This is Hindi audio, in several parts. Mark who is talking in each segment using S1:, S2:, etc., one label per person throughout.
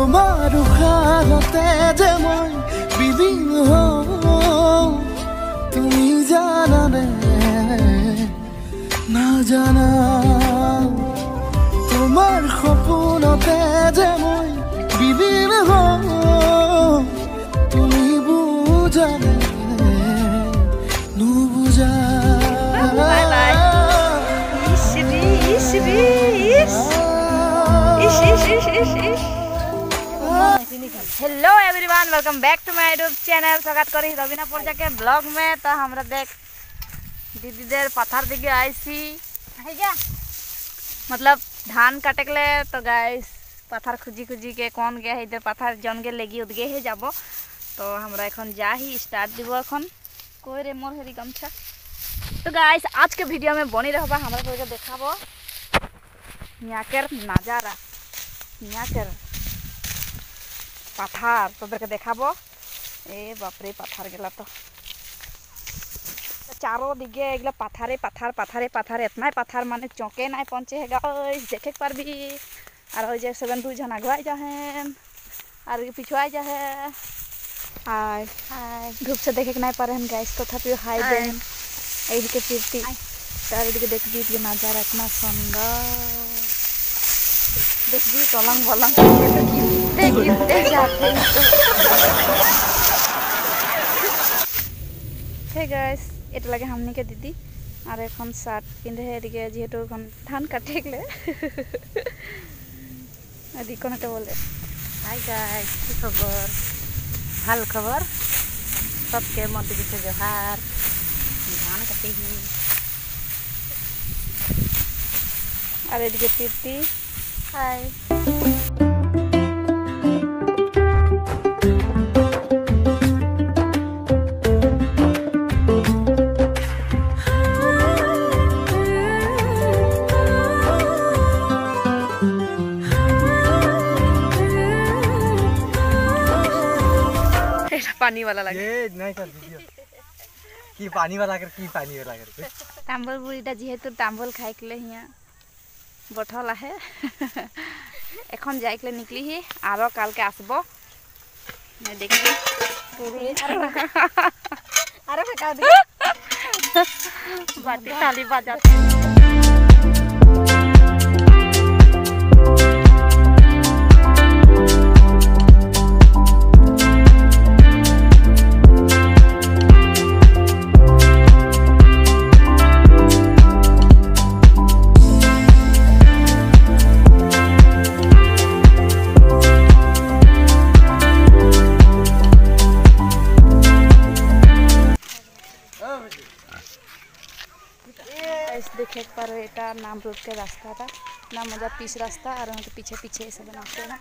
S1: তোমার উশাহতে যে মই বিলীন হওঁ তুমি জানানে নাজানা তোমার সপোনতে যে মই বিলীন হওঁ তুমি বুজানে নুবুজা
S2: hello everyone, welcome back to my YouTube channel. स्वागत करी रवीना पर्जा के ब्लॉग में। तो हमरा देख दीदी देर पत्थर दिखे आईसी मतलब धान काटे के ले। तो गाइस पत्थर खुजी खुजी के कौन गया है इधर पत्थर जन के लेगी उदगे है जाबो। तो हमरा एखन जा ही स्टार्ट दिबो एखन कोई रे मोर हेरी गमछा। तो गाइस आज के वीडियो में बनी रहबा हमरा को देखाबो याकर नजारा याकर पत्थर तो के देखाबो। ए बापरे पत्थर गेला तो चारों दिगे एगला पत्थरे पत्थर पत्थरे पत्थर इतना पत्थर माने चौके ना पहुंचे है गाइस देखे पर भी। और जे 72 जन अगुआ जा है और पिछुआ जा है। हाय हाय धूप से देखे नहीं पर हम गाइस तो था हाय देन यही के फिरती तारे दिखे देख दी के नजारा इतना सुंदर देख दी तलंग बलंग गिरते जाते हे गाइस এটা লাগে हमनी के दीदी और এখন শার্ট পিন্ধে এদিকে যেহেতু এখন ধান কাটে গেলে এদিকে কোনটা বলে হাই গাইস কি খবর ভাল খবর सबके मत दिखे जोहार ধান কাটে ही और এদিকে প্রীতি हाय पानी वाला लगे
S3: ये नहीं कर दीजिए की पानी वाला कर
S2: तांबल बुढ़ीटा जेहेतु तांबल खाई के लिए हिया बठल है এখন যাই के निकली ही आरो काल के आसबो मैं देखबी अरे फेंका दी बाटी ताली बजाते देखे पर एटा नाम रोड के रास्ता था ना मजा पीछ रास्ता और उनके पीछे पीछे ऐसे बनाते हैं ना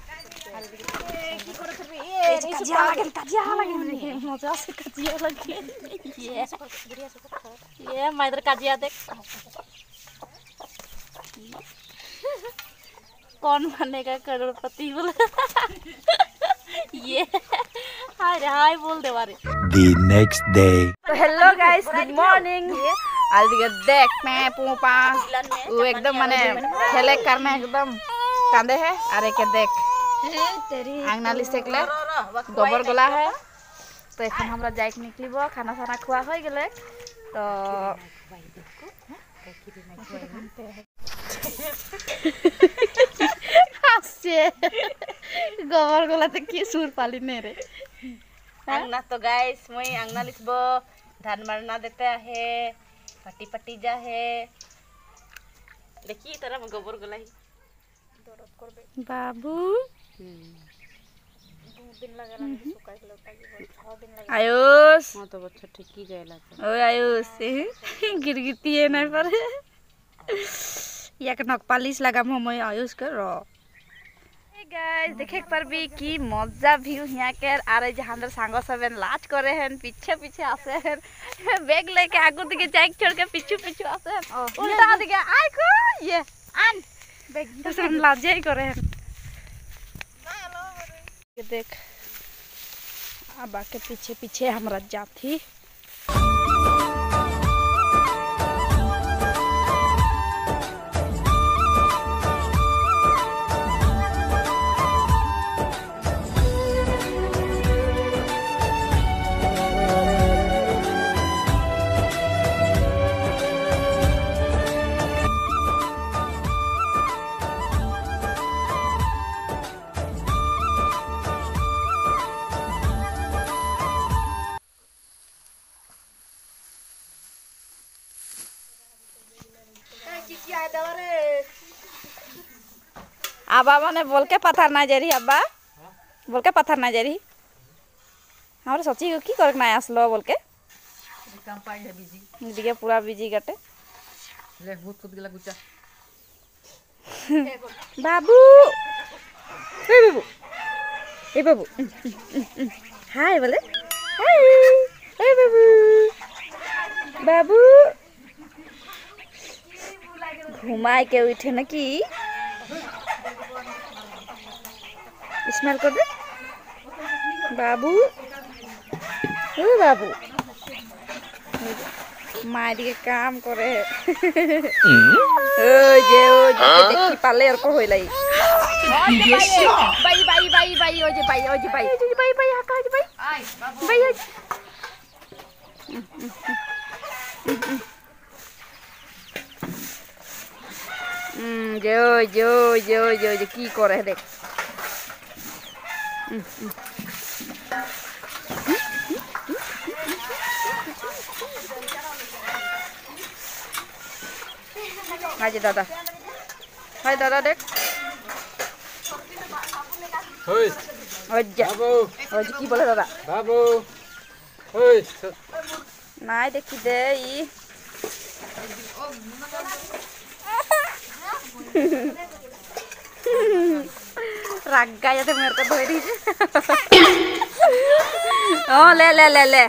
S2: मजा से कजिया लगे ये मैं इधर कजिया देख कौन बनेगा करोड़पति बोला ये हाय रे हाय बोल दे बारे
S4: The next day.
S2: तो हेलो गाइस गुड मॉर्निंग। आज देख मैं पूपा वो एकदम माने खेले करने एकदम कांदे है। अरे के देख आंगनाली सेकले गोबर गोला है। तो এখন আমরা যাই নিকলিব খানা খানা খোয়া হয়ে গেলে তো হাসছে গোबर গোলাতে কি সুর পালি নে রে आंगना। तो गाइस मैं आंगना लिखबो धान मरना देते है पट्टी पट्टी जा है देखिए तरह में गोबर गोला ही दरद करबे बाबू 2 दिन लगे सुकाई लता के 6 दिन लगे आयुष हां तो बच्चा ठीक ही जाएला ओए आयुष गिरगिटी है नहीं पर एक नक पालिश लगा मैं आयुष कर गाइस देखे पर भी की मजा व्यू यहाँ के आरे जहां सांग सब लाज करे हैं पीछे पीछे आसे हैं बैग लेके आगू दिखे जाइक छोड़ के पीछे पीछे आसे हैं उल्टा दिखे आई को ये आन बैग तो सब लाज ही करे हैं देख अब आके पीछे पीछे हमरा जाती आबा माने बोल के पत्थर ना जा रही अब्बा बोल के पत्थर ना जा रही हमारे सची की करक ना आसलो बोल के
S3: काम पाई है बिजी
S2: दिखे पूरा बिजी गटे
S3: ले भूत कूद गेला गुच्चा
S2: बाबू ए बाबू ए बाबू हाय बोले हाय ए बाबू बाबू घुमाए के उठे न की स्मेल कर दे बाबू ओ बाबू मारी के काम करे ओ जे देखी पाले और को होइलाई बाई बाई बाई बाई ओ जे बाई बाई बाई हाका जे बाई आई बाबू बाई जो जो जो जो जो की करे देख हाय दादा देख
S3: होय
S2: ओजा
S3: बाबू
S2: ओज की बोले दादा
S3: बाबू होय
S2: नाय देखी दे ई रागा या तो मेरे को धोई दी ओ ले ले ले ले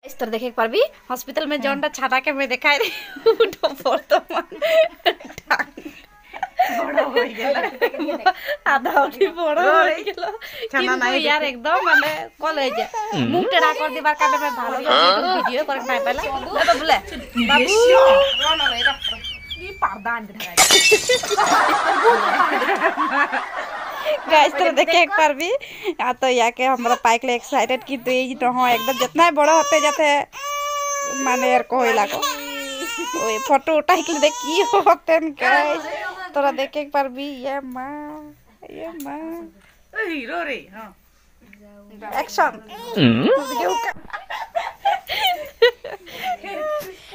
S2: इस तरह देखे एक बार भी हॉस्पिटल में जौनटा छाटा के मैं दिखाई रही उठो वर्तमान बड़ा हो गेला आधा उठी बड़ा हो गेला छाना नहीं यार एकदम माने कॉलेज मुंह टेढ़ा कर दिबार काले में भालो वीडियो कर ना पहले तो बोले बाबू रोन रे ई पर्दा अंदर गाइस तो देखे एक बार भी आ तो या के हमरा पाइक ले एक्साइटेड की तो ये तो हां एकदम जितना बड़ा होते जाते माने यार कोइला को ओए फोटो उठा के देख की होते न गाइस तोरा देखे एक बार भी ये मां हीरो रे हां एक्शन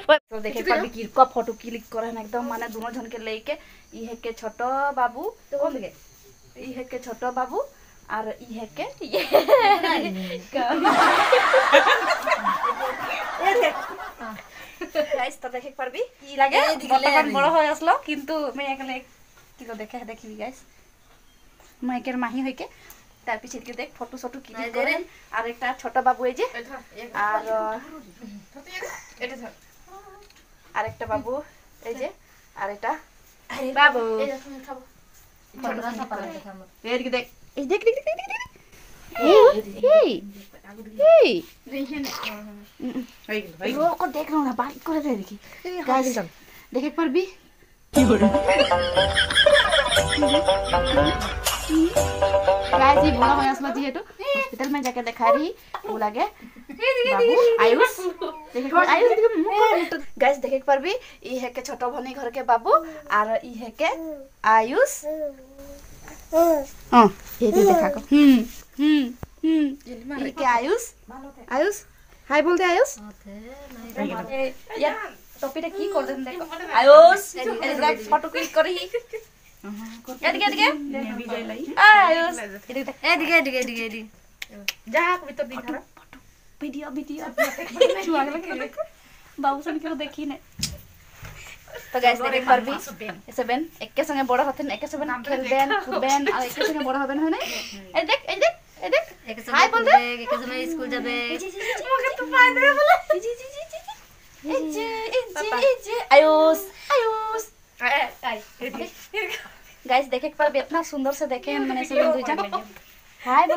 S2: तो देखे एक बार भी की फोटो क्लिक करे ना एकदम माने दोनों जन के लेके ई है के छोटो बाबू तो बोल गे ई है के छोटो बाबू और ई है के ये गाइस तो देखे पर भी ई लागे बर्तमान बड़ हो आसलो किंतु मैं एकले किलो देखे देखी गाइस मैं के माही होय के तार पीछे के देख फोटो फोटो क्लिक करे और एकटा छोटो बाबू ए जे और एटा और एकटा बाबू ए जे और एटा बाबू छोटा सा पर देख देख देख देख वो को देख रहा हूं ना बात करे दे देखी गाइस देख एक पर भी गाइस ये बोला मैं असला जी है तो हॉस्पिटल में जाके दिखा रही वो लगे बाबू आयुष देख आयुष गाइस देख एक पर भी ई है के छोटा भनी घर के बाबू और ई है के आयुष हां ये देखा को ये के आयुष हाय बोल दे आयुष यार टोपीटा की कर देन देखो आयुष एग्जैक्ट फोटो क्लिक करही एदिके विजय लाई आयुष एदिके जा भीतर दिखा वीडियो छुआ के बाबू सन के देखी ने तो गाइस देख एक बार भी ऐसे बेन एक के संगे बड़ा होते एक के संगे नाम खेल बेन कूदबेन और एक के संगे बड़ा होबेन है ना ए देख एक संगे हाय बोल दे एक के संगे स्कूल जाबे मगर तू फायदे बोले जी आयुष गाइस देखे एक बार भी इतना सुंदर से देखे मैंने सब दो जन हाय